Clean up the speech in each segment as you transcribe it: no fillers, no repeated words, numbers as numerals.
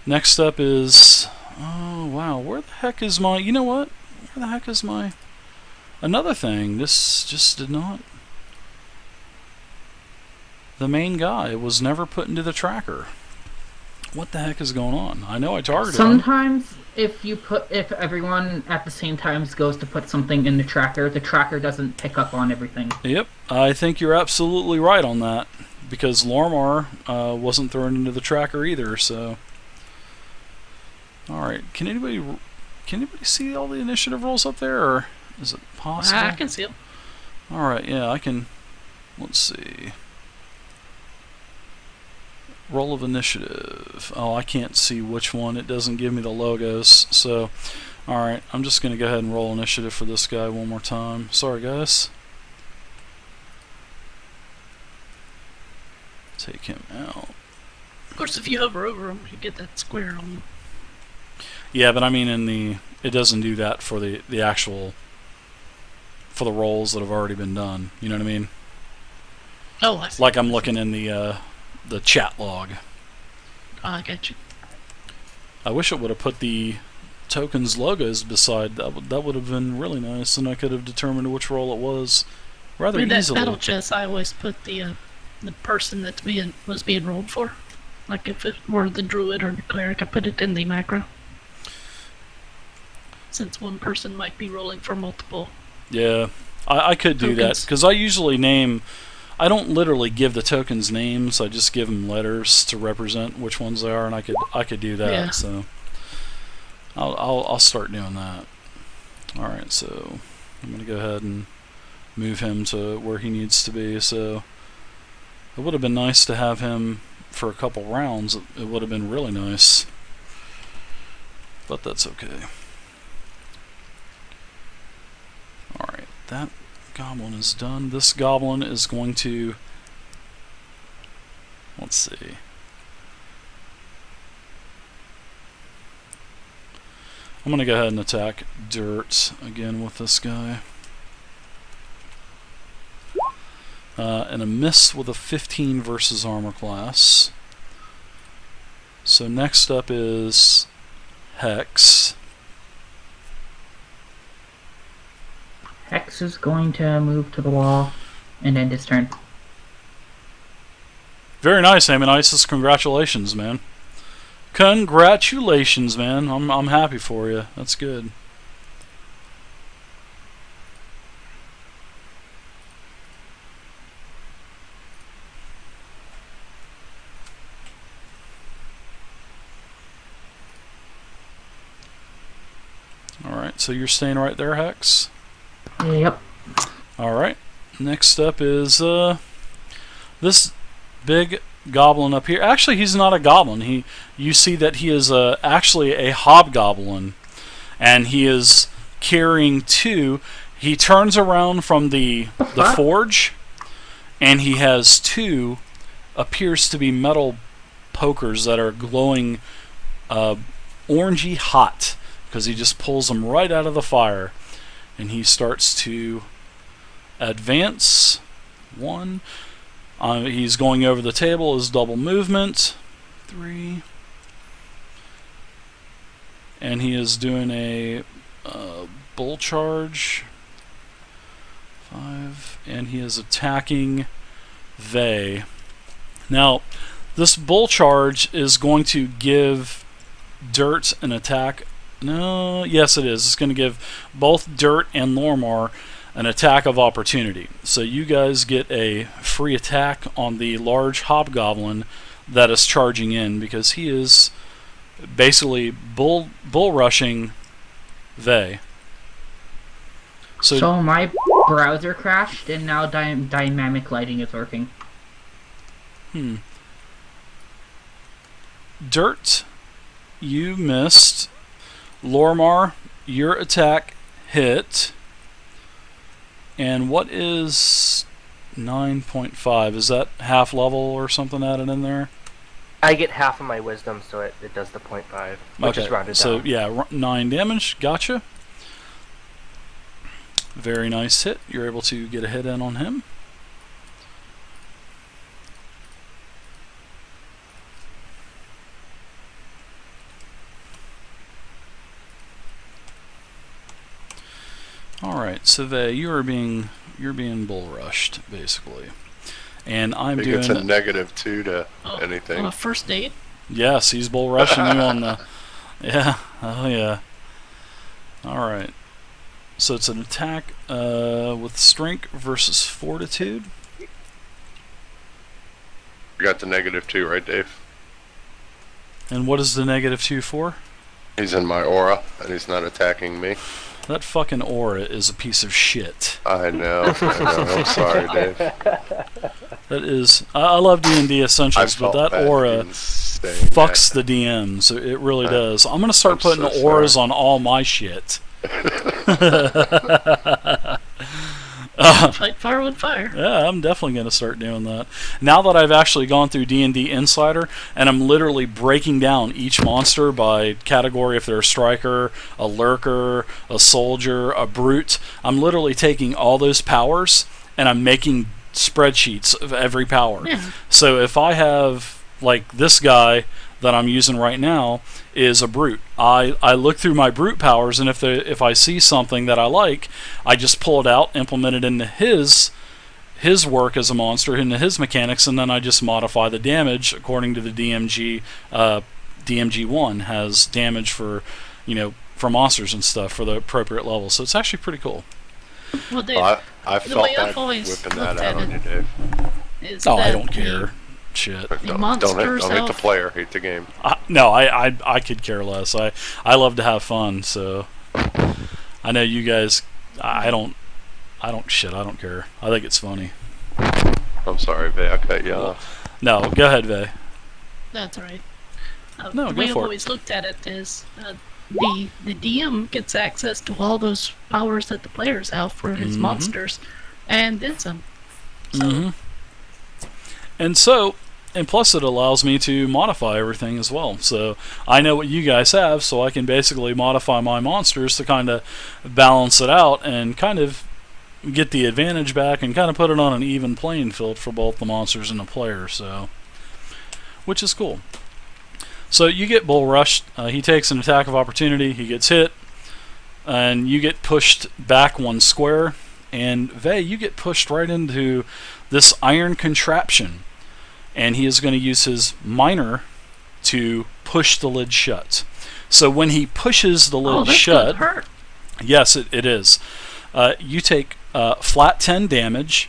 Next up is... Oh, wow. Where the heck is my... You know what? Where the heck is my... Another thing. This just did not... The main guy was never put into the tracker. What the heck is going on? I know I targeted him. Sometimes if everyone at the same time goes to put something in the tracker doesn't pick up on everything. Yep, I think you're absolutely right on that. Because Lormar wasn't thrown into the tracker either, so... Alright, can anybody see all the initiative rolls up there, or is it possible? I can see them. Alright, yeah, I can... Let's see... Roll of initiative. Oh, I can't see which one. It doesn't give me the logos, so... Alright, I'm just going to go ahead and roll initiative for this guy one more time. Sorry, guys. Take him out. Of course, if you hover over them, you get that square on them. Yeah, but I mean it doesn't do that for the actual... For the rolls that have already been done. You know what I mean? Oh, I see. Like I'm looking in the chat log. Oh, I got you. I wish it would have put the tokens logos beside. That would have been really nice, and I could have determined which role it was rather With that easily. battle chest, I always put the person that's was being rolled for. Like if it were the druid or the cleric, I put it in the macro. Since one person might be rolling for multiple. Yeah, I could do that because I usually name. I don't literally give the tokens names. I just give them letters to represent which ones they are, and I could do that. Yeah. So I'll start doing that. All right, so I'm gonna go ahead and move him to where he needs to be. So it would have been nice to have him for a couple rounds. It would have been really nice, but that's okay. All right, that goblin is done. This goblin is going to... Let's see. I'm going to go ahead and attack dirt again with this guy. And a miss with a 15 versus armor class. So next up is Hex. Hex is going to move to the wall and end his turn. Very nice, Amonisis. Congratulations, man. Congratulations, man. I'm happy for you. That's good. Alright, so you're staying right there, Hex? Yep. Alright. Next up is this big goblin up here. Actually, he's not a goblin. You see that he is actually a hobgoblin. And he is carrying two. He turns around from the forge, and he has two appears to be metal pokers that are glowing orangey hot, because he just pulls them right out of the fire. And he starts to advance. One. He's going over the table, his double movement. 3. And he is doing a bull charge. 5. And he is attacking they. Now, this bull charge is going to give Dirt an attack. No, yes it is. It's going to give both Dirt and Lormar an attack of opportunity. So you guys get a free attack on the large hobgoblin that is charging in, because he is basically bull rushing they. So my browser crashed, and now dynamic lighting is working. Dirt, you missed. Lormar, your attack hit. And what is 9.5? Is that half level or something added in there? I get half of my wisdom, so it does the 0.5, which is rounded so down. Yeah, 9 damage. Gotcha. Very nice hit. You're able to get a hit in on him. Alright, so Vey, you're being bull rushed, basically. And I'm He doing gets a -2 to anything. On a first date? Yes, he's bull rushing you on the yeah, oh yeah. Alright. So it's an attack with strength versus fortitude. You got the -2, right, Dave? And what is the -2 for? He's in my aura, and he's not attacking me. That fucking aura is a piece of shit. I know. I'm sorry, Dave. That is... I love D&D Essentials, but that aura fucks the DM, so it really does. I'm going to start putting auras on all my shit. Fight fire with fire. Yeah, I'm definitely going to start doing that. Now that I've actually gone through D&D Insider, and I'm literally breaking down each monster by category, if they're a striker, a lurker, a soldier, a brute. I'm literally taking all those powers, and I'm making spreadsheets of every power. Yeah. So if I have, like, this guy that I'm using right now is a brute. I look through my brute powers, and if I see something that I like, I just pull it out, implement it into his work as a monster, into his mechanics, and then I just modify the damage according to the DMG. DMG1 has damage for, for monsters and stuff for the appropriate level, so it's actually pretty cool. Well, Dave, I the felt way bad I've always whipping looked that out at on you, it Dave. is Oh, I that don't care. Shit. Don't monsters hate the have- player, hate the game. No, I could care less. I love to have fun, so I know you guys. I don't care. I think it's funny. I'm sorry, Vey, I cut you off. No, go ahead, Vey. That's right. No, the go way I've for it. always looked at it is the DM gets access to all those powers that the players have for his monsters, and then some. So, And plus it allows me to modify everything as well. So I know what you guys have, so I can basically modify my monsters to kind of balance it out and kind of get the advantage back and kind of put it on an even playing field for both the monsters and the player, so which is cool. So you get bull rushed. He takes an attack of opportunity. He gets hit, and you get pushed back 1 square. And Vey, you get pushed right into this iron contraption, and he is going to use his minor to push the lid shut. So when he pushes the lid that's shut, gonna hurt. yes, it is. You take flat 10 damage,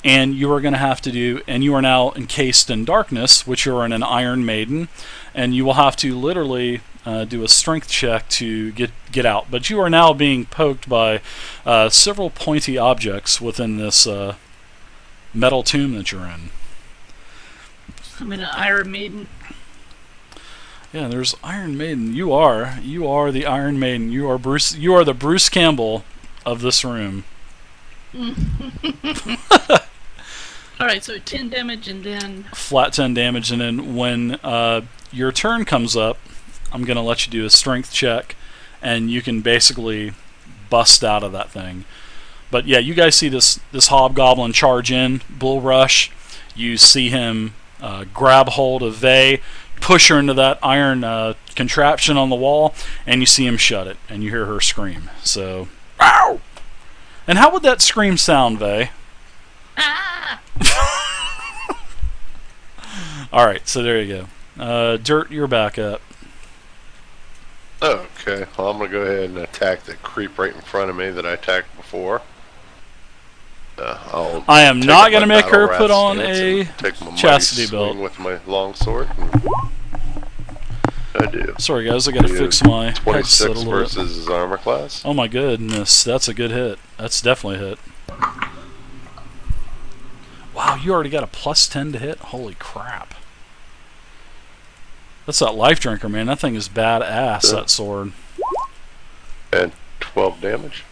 and you are going to have to do, and you are now encased in darkness, which you are in an Iron Maiden, and you will have to literally do a strength check to get out. But you are now being poked by several pointy objects within this metal tomb that you're in. I'm in an Iron Maiden. Yeah, there's Iron Maiden. You are the Iron Maiden. You are Bruce. You are the Bruce Campbell of this room. Alright, so 10 damage and then... Flat 10 damage, and then when your turn comes up, I'm going to let you do a strength check, and you can basically bust out of that thing. But yeah, you guys see this hobgoblin charge in, bull rush. You see him grab hold of Vey, push her into that iron contraption on the wall, and you see him shut it, and you hear her scream. So, ow! And how would that scream sound, Vey? Ah! Alright, so there you go. Dirt, you're back up. Okay, well, I'm going to go ahead and attack the creep right in front of me that I attacked before. I am take not up going to my make her battle put rat on stance a and take my mighty chastity swing belt. with my longsword. I do. Sorry guys, I got to fix my headset a 26 little bit. versus his armor class. Oh my goodness, that's a good hit. That's definitely a hit. Wow, you already got a plus 10 to hit? Holy crap. That's that life drinker, man. That thing is badass, that sword. And 12 damage.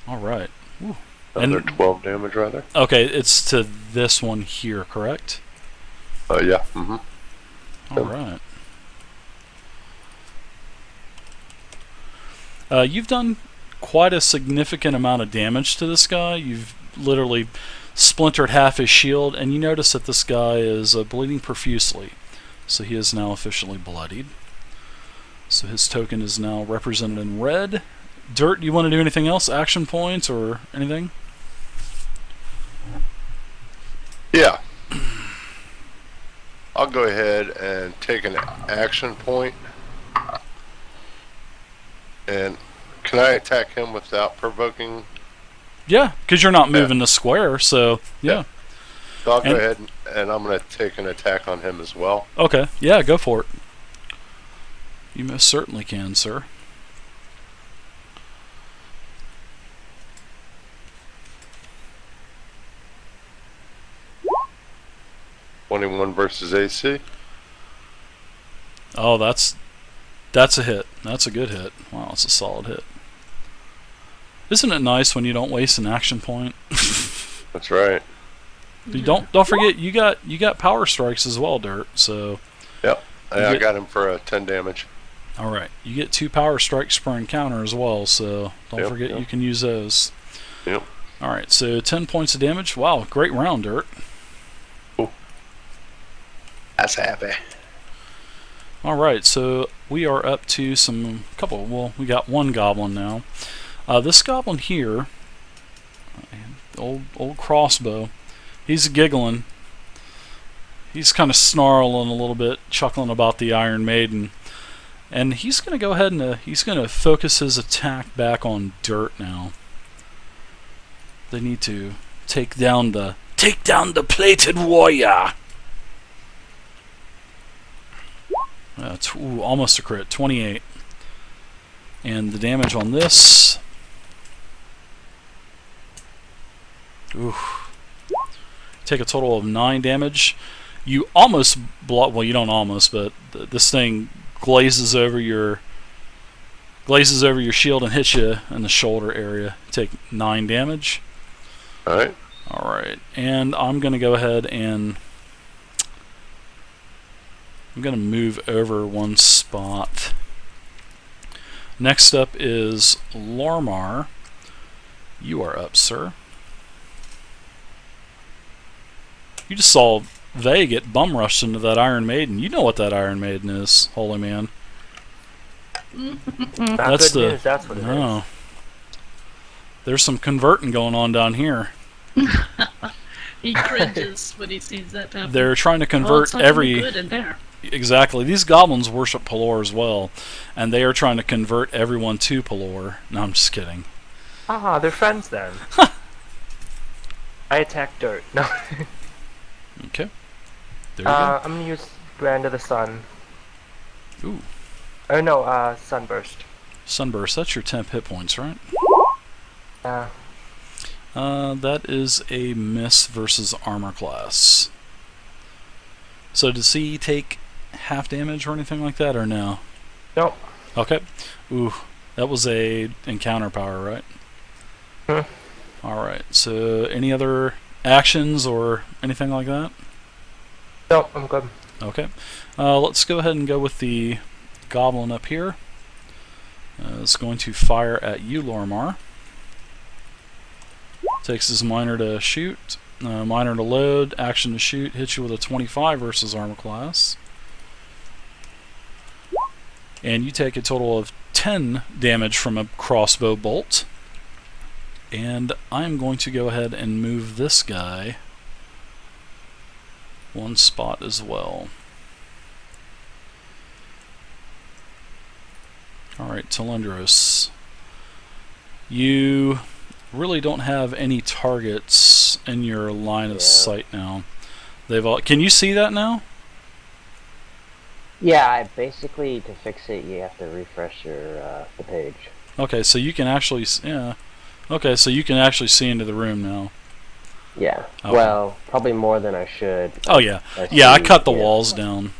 Alright. Another 12 damage, rather. Okay, it's to this one here, correct? Yeah. Mm-hmm. Alright. You've done quite a significant amount of damage to this guy. You've literally splintered half his shield, and you notice that this guy is bleeding profusely. So he is now officially bloodied. So his token is now represented in red. Dirt, you want to do anything else? Action points or anything? Yeah. I'll go ahead and take an action point. And can I attack him without provoking? Yeah, because you're not moving the square, so yeah. So I'll go ahead and I'm going to take an attack on him as well. Okay, yeah, go for it. You most certainly can, sir. $21 versus AC. Oh, that's a hit. That's a good hit. Wow, it's a solid hit. Isn't it nice when you don't waste an action point? That's right. You don't forget you got power strikes as well, Dirt. So yep, I got him for 10 damage. All right, you get 2 power strikes per encounter as well. So don't forget you can use those. Yep. All right, so 10 points of damage. Wow, great round, Dirt. Cool. That's happy. All right, so we are up to well, we got 1 goblin now. This goblin here, old crossbow, he's giggling. He's kind of snarling a little bit, chuckling about the Iron Maiden. And he's going to go ahead and he's going to focus his attack back on Dirt now. They need to take down the plated warrior. Almost a crit, 28. And the damage on this. Take a total of 9 damage. You almost block. Well, you don't almost, but this thing glazes over your shield and hits you in the shoulder area. Take 9 damage. All right. All right, and I'm going to go ahead and I'm going to move over 1 spot. Next up is Lormar. You are up, sir. You just saw Vay get bum rushed into that Iron Maiden. You know what that Iron Maiden is, holy man. That's good news, that's what it is. There's some converting going on down here. He cringes when he sees that happen. They're trying to convert every... good in there. Exactly. These goblins worship Pelor as well, and they are trying to convert everyone to Pelor. No, I'm just kidding. Ah, they're friends then. I attack Dirt. No. Okay. There you go. I'm gonna use Brand of the Sun. Ooh. Oh no, Sunburst. Sunburst, that's your 10 hit points, right? Yeah. That is a miss versus armor class. So does he take half damage or anything like that, or no? Nope. Okay. Ooh, that was a encounter power, right? Alright, so any other actions or anything like that? Nope, I'm good. Okay. Let's go ahead and go with the goblin up here. It's going to fire at you, Lormar. Takes his minor to shoot, minor to load, action to shoot, hits you with a 25 versus armor class. And you take a total of 10 damage from a crossbow bolt. And I'm going to go ahead and move this guy 1 spot as well. Alright, Telendros. You really don't have any targets in your line of sight now. They've all. Can you see that now? Yeah, basically to fix it, you have to refresh the page. Okay, so you can actually. Yeah. Okay, so you can actually see into the room now. Yeah. Okay. Well, probably more than I should. Oh yeah. Yeah, I cut the walls down.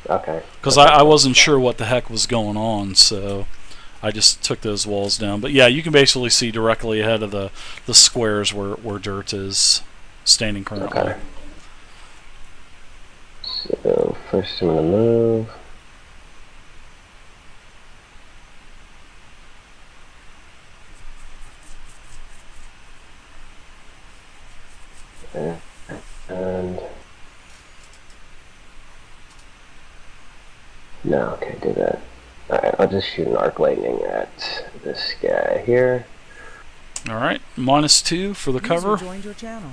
Okay. Because I wasn't sure what the heck was going on, so I just took those walls down. But yeah, you can basically see directly ahead of the squares where Dirt is standing currently. Okay. So first I'm gonna move. And no, okay, do that. Alright, I'll just shoot an arc lightning at this guy here. Alright, -2 for the cover. User joined your channel.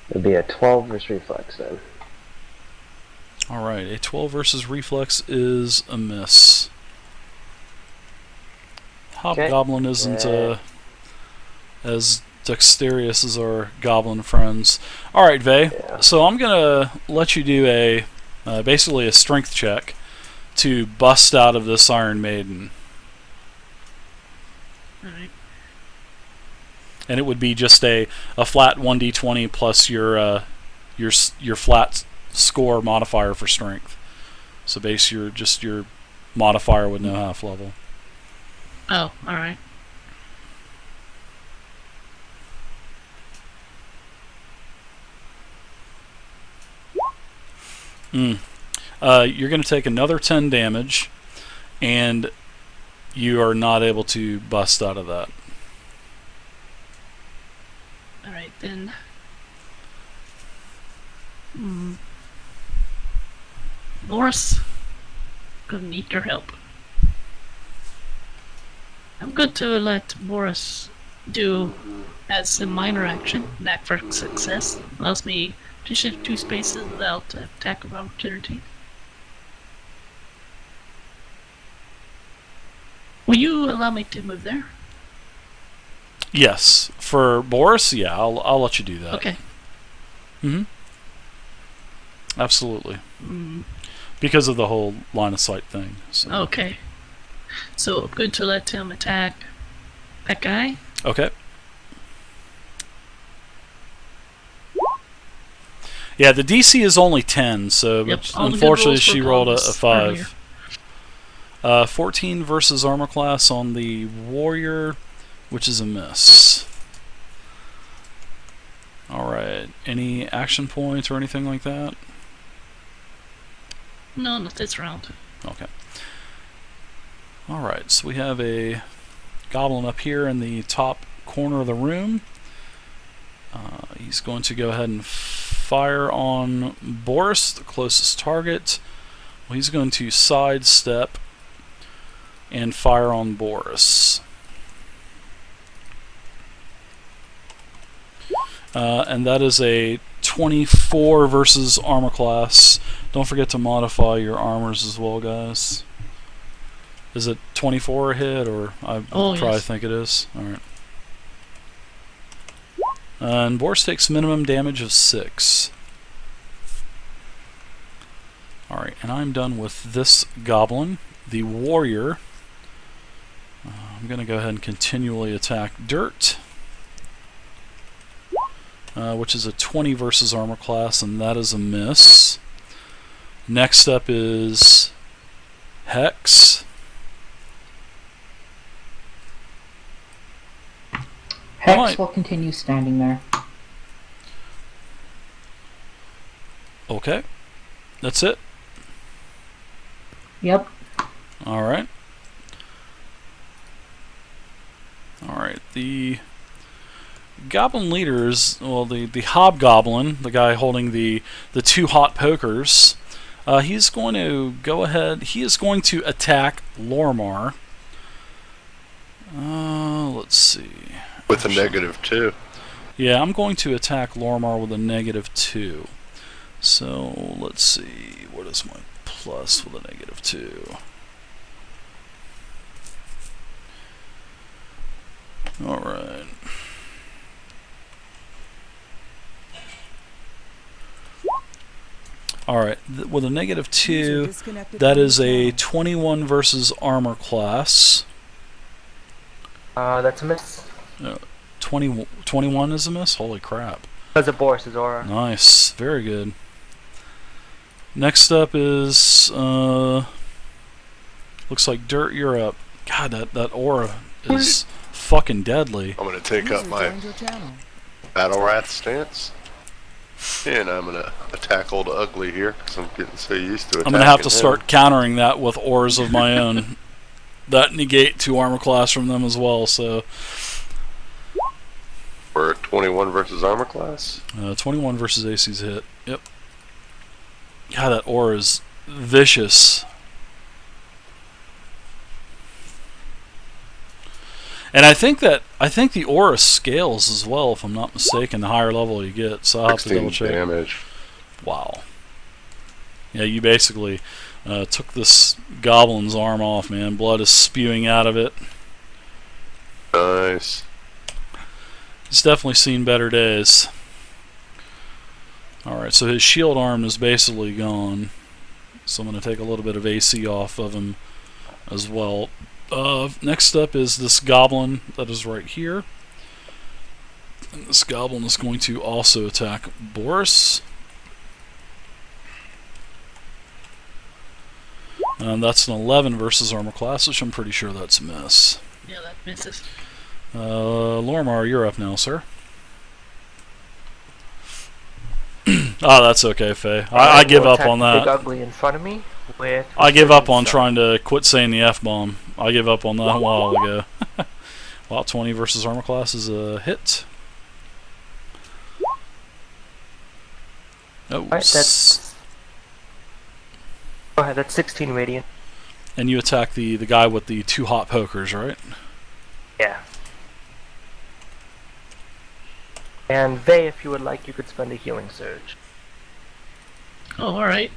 It'd be a 12 versus reflex then. Alright, a 12 versus reflex is a miss. Hobgoblin isn't as dexterous as our goblin friends. Alright, Vey, so I'm going to let you do a basically a strength check to bust out of this Iron Maiden. Alright. And it would be just a flat 1d20 plus your flat score modifier for strength. So base your modifier with no half level. Oh, alright. You're going to take another 10 damage, and you are not able to bust out of that. Alright, then. Boris, gonna need your help. I'm going to let Boris do, as a minor action, an act for success. Allows me to shift 2 spaces without attack of opportunity. Will you allow me to move there? Yes, for Boris, yeah, I'll let you do that. Okay. Absolutely. Because of the whole line of sight thing. So. Okay. So I'm going to let him attack that guy. Okay. Yeah, the DC is only 10, so Yep, unfortunately she rolled a goblins 5. 14 versus armor class on the warrior, which is a miss. Alright, any action points or anything like that? No, not this round. Okay. Alright, so we have a goblin up here in the top corner of the room. He's going to go ahead and fire on Boris, the closest target. Well, he's going to sidestep and fire on Boris. And that is a 24 versus armor class. Don't forget to modify your armors as well, guys. Is it 24 a hit, or I probably yes. think it is? Alright. And Boris takes minimum damage of 6. Alright, and I'm done with this goblin. The warrior. I'm going to go ahead and continually attack dirt. Which is a 20 versus armor class, and that is a miss. Next up is Hex. Hex will continue standing there. Okay. That's it? Yep. Alright. Alright, the goblin leaders, well, the hobgoblin, the guy holding the 2 hot pokers, he's going to go ahead, he is going to attack Lormar. Let's see. With a -2. Yeah, I'm going to attack Lormar with a -2. So, let's see, what is my plus with a -2? Alright. Alright, with a -2, that is a 21 versus armor class. That's a miss. 21 is a miss? Holy crap. Because of Boris's aura. Nice, very good. Next up is, looks like Dirt, you're up. God, that aura is fucking deadly. I'm gonna take up my Battle Wrath stance. And I'm gonna attack old ugly here, because I'm getting so used to attacking I'm gonna have to him. start countering that with auras of my own. That negate 2 armor class from them as well, so... For 21 versus armor class? 21 versus AC's hit. Yep. God, that aura is vicious. And I think the aura scales as well, if I'm not mistaken, the higher level you get. So I'll have to double check. Damage. Wow. Yeah, you basically took this goblin's arm off, man. Blood is spewing out of it. Nice. He's definitely seen better days. Alright, so his shield arm is basically gone. So I'm going to take a little bit of AC off of him as well. Next up is this goblin that is right here. And this goblin is going to also attack Boris. That's an 11 versus armor class, which I'm pretty sure that's a miss. Yeah, that misses. Lormar, you're up now, sir. Oh, that's okay, Faye. I give up on that. Big ugly in front of me with. I give up on trying to quit saying the F-bomb. I gave up on that a while ago. Wow, 20 versus armor class is a hit. Oh, Alright, that's. Go ahead, that's 16 radiant. and you attack the guy with the 2 hot pokers, right? Yeah. And Vey, if you would like, you could spend a healing surge. Oh, alright.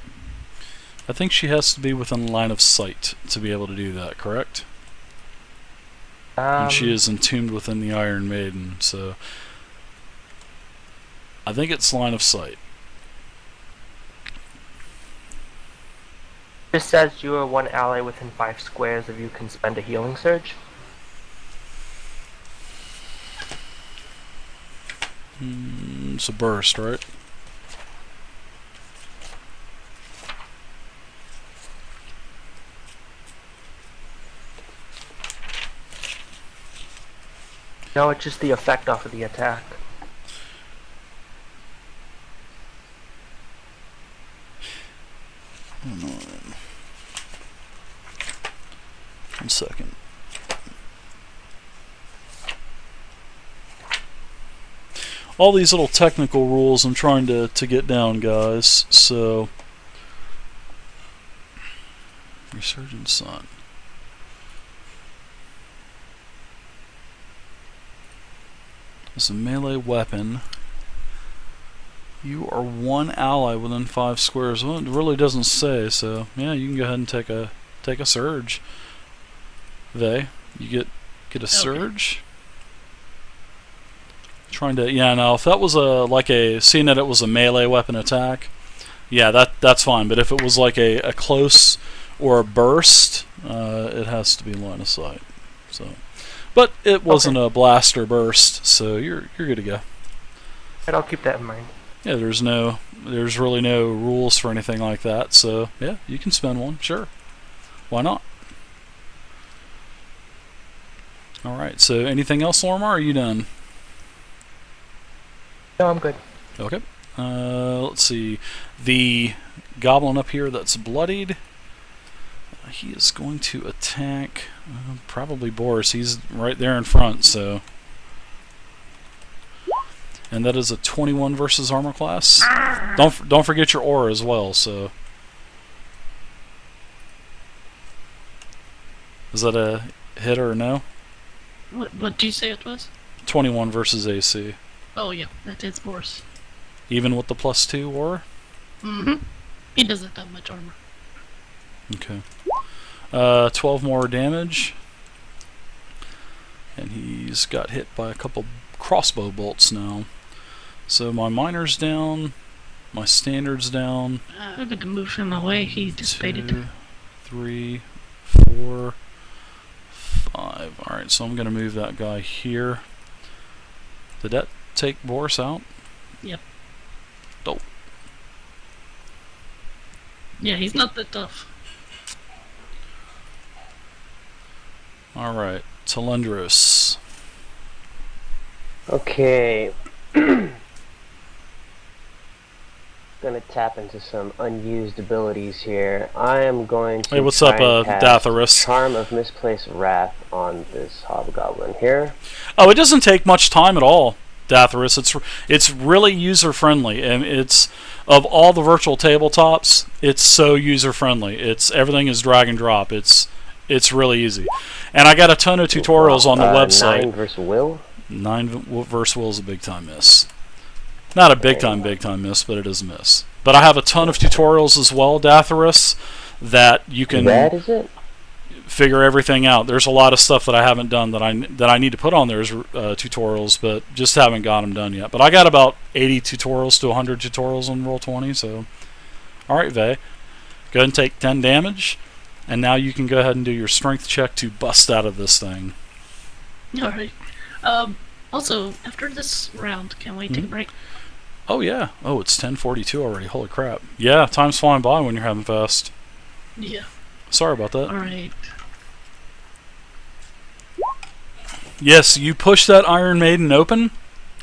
I think she has to be within line of sight to be able to do that, correct? And she is entombed within the Iron Maiden, so I think it's line of sight. It says you are one ally within 5 squares of you can spend a healing surge. It's a burst, right? No, it's just the effect off of the attack. Hold on. 1 second. All these little technical rules I'm trying to get down, guys. So, Resurgent Sun. As a melee weapon, you are one ally within 5 squares. Well, it really doesn't say, so yeah, you can go ahead and take a surge. Vey, you get a surge. Trying to, yeah, now if that was seeing that it was a melee weapon attack, yeah, that's fine. But if it was like a close or a burst, it has to be line of sight. So, but it wasn't a blast or burst, so you're good to go. And I'll keep that in mind. Yeah, there's really no rules for anything like that. So yeah, you can spend one, sure. Why not? All right. So anything else, Lormar? Or are you done? No, I'm good. Okay. Let's see. The goblin up here that's bloodied. He is going to attack probably Boris. He's right there in front, so. And that is a 21 versus armor class. Don't forget your aura as well. So. Is that a hit or no? What do you say it was? 21 versus AC. Oh yeah, that is Boris. Even with the +2 aura? Mm-hmm. He doesn't have much armor. Okay. 12 more damage. And he's got hit by a couple crossbow bolts now. So my miner's down. My standard's down. I'm going to move him away. He dissipated. 2, 3, 4, 5. Alright, so I'm going to move that guy here. Did that take Boris out? Yep. Dope. Yeah, he's not that tough. Alright, Telendros. Okay. Gonna tap into some unused abilities here. I am going to. Hey, what's up, Datharus? Charm of Misplaced Wrath on this hobgoblin here. Oh, it doesn't take much time at all. Datharus. It's really user friendly, and it's of all the virtual tabletops, it's so user friendly. Everything is drag and drop. It's really easy, and I got a ton of tutorials on the website. 9 versus Will. 9 versus Will is a big time miss. Not a big time miss, but it is a miss. But I have a ton of tutorials as well, Datharus, that you can That is it. figure everything out. There's a lot of stuff that I haven't done that I need to put on there as tutorials, but just haven't got them done yet. But I got about 80 tutorials to 100 tutorials on Roll20, so... Alright, Vey. Go ahead and take 10 damage, and now you can go ahead and do your strength check to bust out of this thing. Alright. Also, after this round, can we take a break? Oh, yeah. Oh, it's 10:42 already. Holy crap. Yeah, time's flying by when you're having fast. Yeah. Sorry about that. Alright. Yes, you push that Iron Maiden open,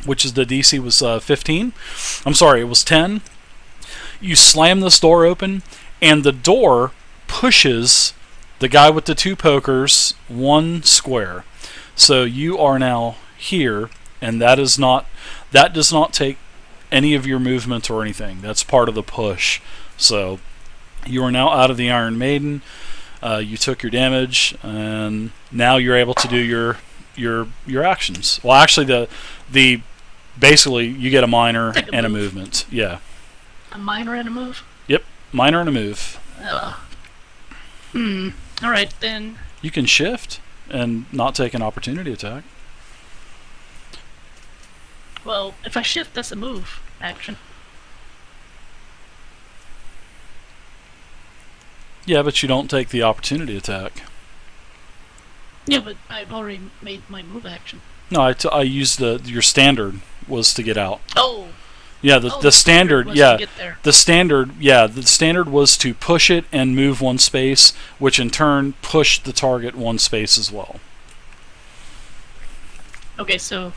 which is the DC was 15. I'm sorry, it was 10. You slam this door open, and the door pushes the guy with the 2 pokers 1 square. So you are now here, and that does not take any of your movement or anything. That's part of the push. So you are now out of the Iron Maiden. You took your damage, and now you're able to do your actions. Well, actually, the basically you get a minor and a movement. Yeah. A minor and a move? Yep, minor and a move. Alright, then. You can shift and not take an opportunity attack. Well, if I shift, that's a move action. Yeah, but you don't take the opportunity attack. Yeah, but I've already made my move action. No, I used your standard was to get out. Oh. Yeah, the standard, was yeah, to get there. the standard was to push it and move 1 space, which in turn pushed the target 1 space as well. Okay, so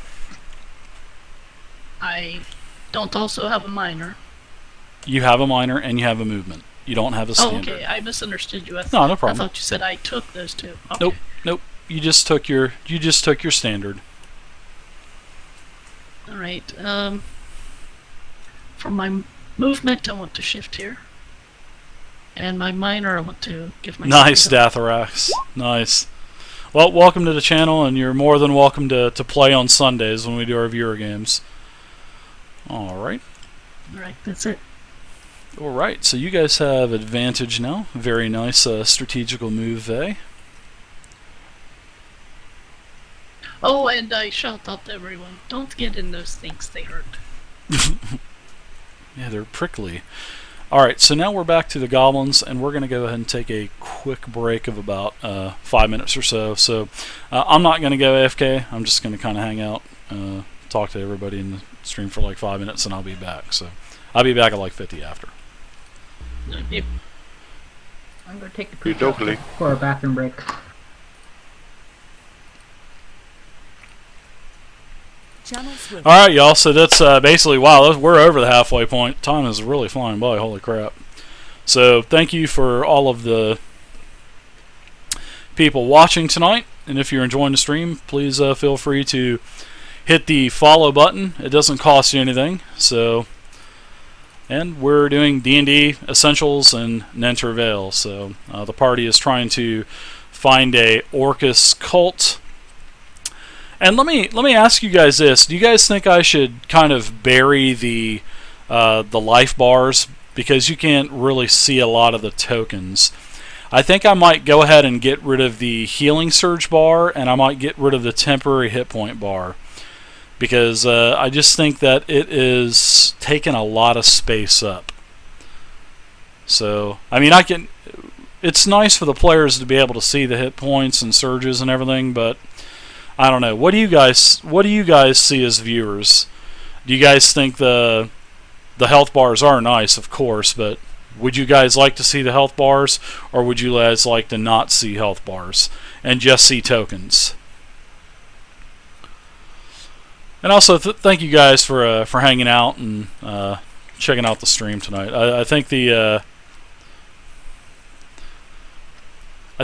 I don't also have a minor. You have a minor and you have a movement. You don't have a standard. Oh, okay, I misunderstood you. No problem. I thought you said I took those 2. Okay. Nope. You just took your standard. All right. For my movement, I want to shift here, and my minor, I want to give my. Nice, Datharax. Nice. Well, welcome to the channel, and you're more than welcome to play on Sundays when we do our viewer games. All right. All right, that's it. All right. So you guys have advantage now. Very nice, strategical move, Vey. Oh, and I shout out to everyone, don't get in those things, they hurt. Yeah, they're prickly. Alright, so now we're back to the goblins, and we're going to go ahead and take a quick break of about 5 minutes or so. So I'm not going to go AFK. I'm just going to kind of hang out, talk to everybody in the stream for like 5 minutes, and I'll be back. So I'll be back at like 50 after. Yep. I'm going to take the poop for a bathroom break. Alright, y'all, so that's basically, wow, we're over the halfway point. Time is really flying by, holy crap. So, thank you for all of the people watching tonight, and if you're enjoying the stream, please feel free to hit the follow button. It doesn't cost you anything, so... And we're doing D&D Essentials and Nentir Vale, so the party is trying to find a Orcus cult. And let me ask you guys this: do you guys think I should kind of bury the life bars, because you can't really see a lot of the tokens? I think I might go ahead and get rid of the healing surge bar, and I might get rid of the temporary hit point bar, because I just think that it is taking a lot of space up. So I mean, it's nice for the players to be able to see the hit points and surges and everything, but I don't know. What do you guys see as viewers? Do you guys think the health bars are nice, of course, but would you guys like to see the health bars, or would you guys like to not see health bars and just see tokens? And also, thank you guys for hanging out and checking out the stream tonight. I think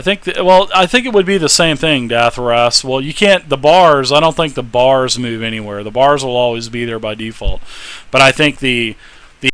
I think I think it would be the same thing, Datharas. Well, you can't. The bars. I don't think the bars move anywhere. The bars will always be there by default. But I think the